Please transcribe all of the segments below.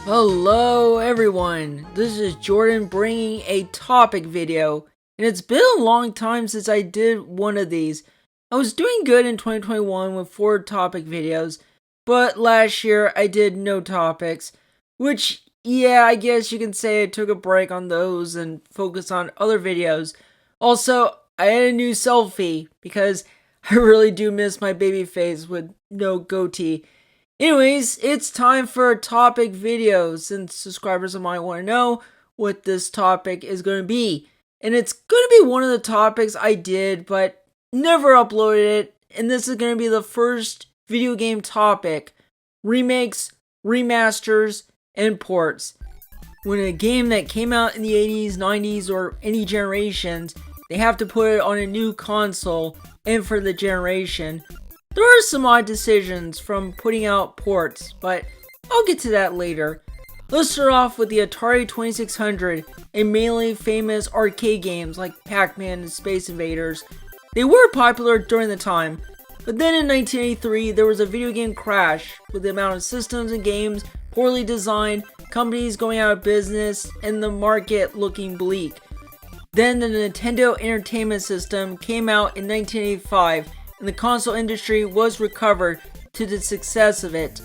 Hello everyone, this is Jordan bringing a topic video, and it's been a long time since I did one of these. I was doing good in 2021 with 4 topic videos, but last year I did no topics, which yeah, I guess you can say I took a break on those and focused on other videos. Also, I had a new selfie because I really do miss my baby face with no goatee. Anyways, it's time for a topic video since subscribers might want to know what this topic is going to be. And it's going to be one of the topics I did but never uploaded it. And this is going to be the first video game topic: remakes, remasters, and ports. When a game that came out in the 80s, 90s, or any generations, they have to put it on a new console and for the generation. There are some odd decisions from putting out ports, but I'll get to that later. Let's start off with the Atari 2600 and mainly famous arcade games like Pac-Man and Space Invaders. They were popular during the time, but then in 1983 there was a video game crash with the amount of systems and games poorly designed, companies going out of business, and the market looking bleak. Then the Nintendo Entertainment System came out in 1985, and the console industry was recovered to the success of it.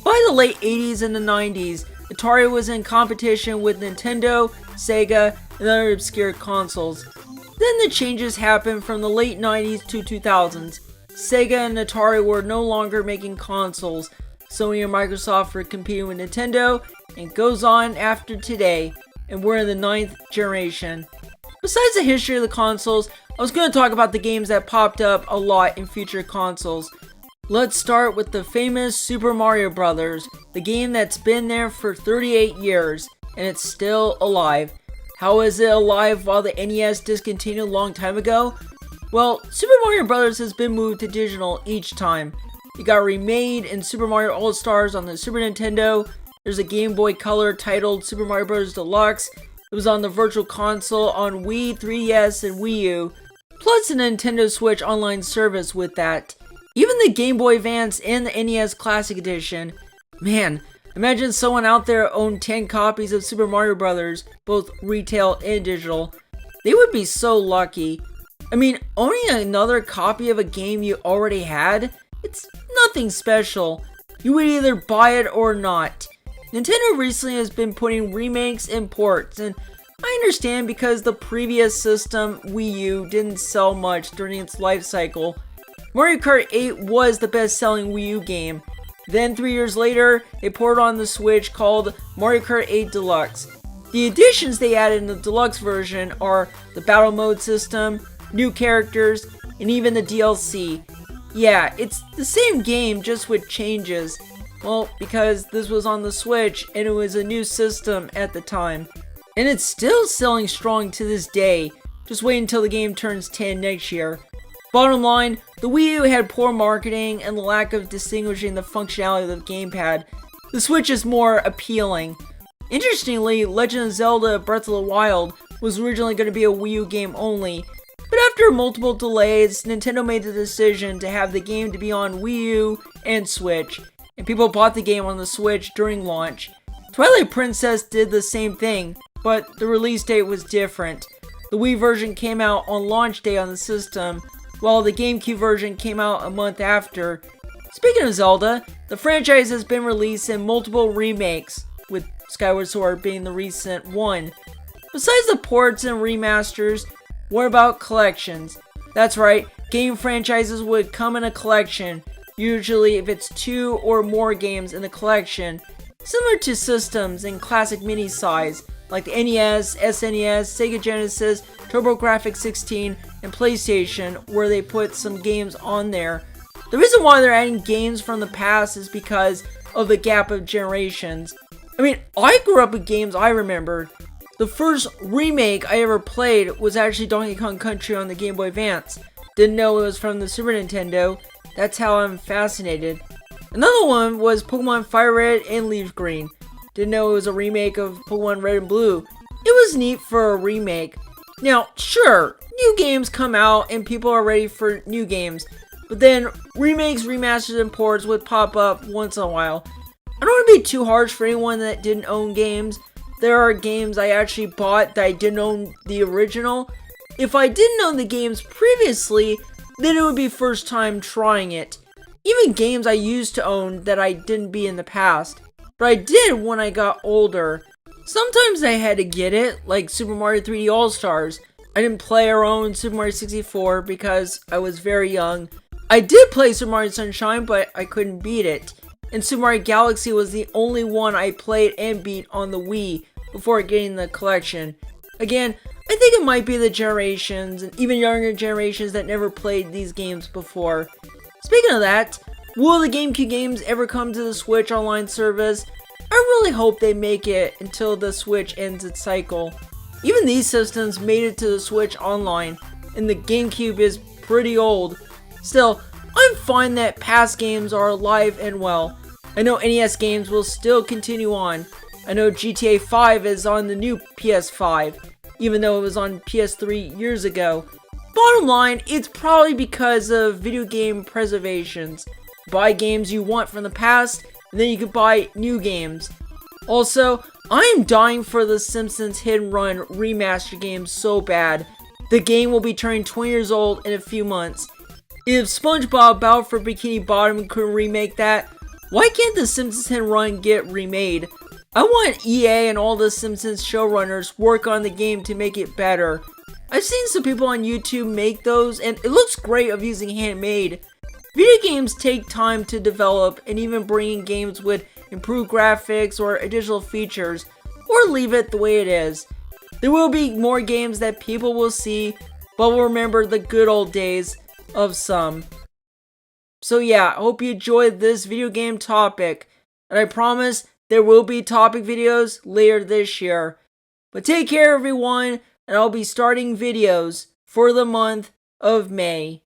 By the late 80s and the 90s, Atari was in competition with Nintendo, Sega, and other obscure consoles. Then the changes happened from the late 90s to 2000s. Sega and Atari were no longer making consoles. Sony and Microsoft were competing with Nintendo, and goes on after today, and we're in the 9th generation. Besides the history of the consoles, I was going to talk about the games that popped up a lot in future consoles. Let's start with the famous Super Mario Bros., the game that's been there for 38 years, and it's still alive. How is it alive while the NES discontinued a long time ago? Well, Super Mario Bros. Has been moved to digital each time. It got remade in Super Mario All-Stars on the Super Nintendo. There's a Game Boy Color titled Super Mario Bros. Deluxe. It was on the Virtual Console on Wii, 3DS, and Wii U, plus a Nintendo Switch online service with that. Even the Game Boy Advance and the NES Classic Edition. Man, imagine someone out there owned 10 copies of Super Mario Bros., both retail and digital. They would be so lucky. I mean, owning another copy of a game you already had, it's nothing special. You would either buy it or not. Nintendo recently has been putting remakes and ports, and I understand because the previous system, Wii U, didn't sell much during its life cycle. Mario Kart 8 was the best-selling Wii U game. Then 3 years later, they ported on the Switch called Mario Kart 8 Deluxe. The additions they added in the Deluxe version are the battle mode system, new characters, and even the DLC. Yeah, it's the same game just with changes. Well, because this was on the Switch and it was a new system at the time. And it's still selling strong to this day. Just wait until the game turns 10 next year. Bottom line, the Wii U had poor marketing and the lack of distinguishing the functionality of the gamepad. The Switch is more appealing. Interestingly, Legend of Zelda Breath of the Wild was originally going to be a Wii U game only, but after multiple delays, Nintendo made the decision to have the game to be on Wii U and Switch, and people bought the game on the Switch during launch. Twilight Princess did the same thing, but the release date was different. The Wii version came out on launch day on the system, while the GameCube version came out a month after. Speaking of Zelda, the franchise has been released in multiple remakes, with Skyward Sword being the recent one. Besides the ports and remasters, what about collections? That's right, game franchises would come in a collection, usually if it's 2 or more games in the collection, similar to systems in classic mini size, like the NES, SNES, Sega Genesis, TurboGrafx-16, and PlayStation, where they put some games on there. The reason why they're adding games from the past is because of the gap of generations. I mean, I grew up with games I remembered. The first remake I ever played was actually Donkey Kong Country on the Game Boy Advance. Didn't know it was from the Super Nintendo. That's how I'm fascinated. Another one was Pokemon Fire Red and Leaf Green. Didn't know it was a remake of Pokemon Red and Blue. It was neat for a remake. Now, sure, new games come out and people are ready for new games, but then remakes, remasters, and ports would pop up once in a while. I don't want to be too harsh for anyone that didn't own games. There are games I actually bought that I didn't own the original. If I didn't own the games previously, then it would be first time trying it. Even games I used to own that I didn't be in the past. But I did when I got older. Sometimes I had to get it, like Super Mario 3D All-Stars. I didn't play or own Super Mario 64 because I was very young. I did play Super Mario Sunshine, but I couldn't beat it. And Super Mario Galaxy was the only one I played and beat on the Wii before getting the collection. Again, I think it might be the generations, and even younger generations that never played these games before. Speaking of that, will the GameCube games ever come to the Switch online service? I really hope they make it until the Switch ends its cycle. Even these systems made it to the Switch online, and the GameCube is pretty old. Still, I'm fine that past games are alive and well. I know NES games will still continue on. I know GTA 5 is on the new PS5, even though it was on PS3 years ago. Bottom line, it's probably because of video game preservations. Buy games you want from the past, and then you can buy new games. Also, I am dying for the Simpsons Hit and Run remaster game so bad. The game will be turning 20 years old in a few months. If SpongeBob Battle for Bikini Bottom could remake that, why can't the Simpsons Hit and Run get remade? I want EA and all the Simpsons showrunners work on the game to make it better. I've seen some people on YouTube make those, and it looks great of using handmade. Video games take time to develop, and even bringing games with improved graphics or additional features, or leave it the way it is. There will be more games that people will see, but will remember the good old days of some. So yeah, I hope you enjoyed this video game topic, and I promise there will be topic videos later this year. But take care everyone, and I'll be starting videos for the month of May.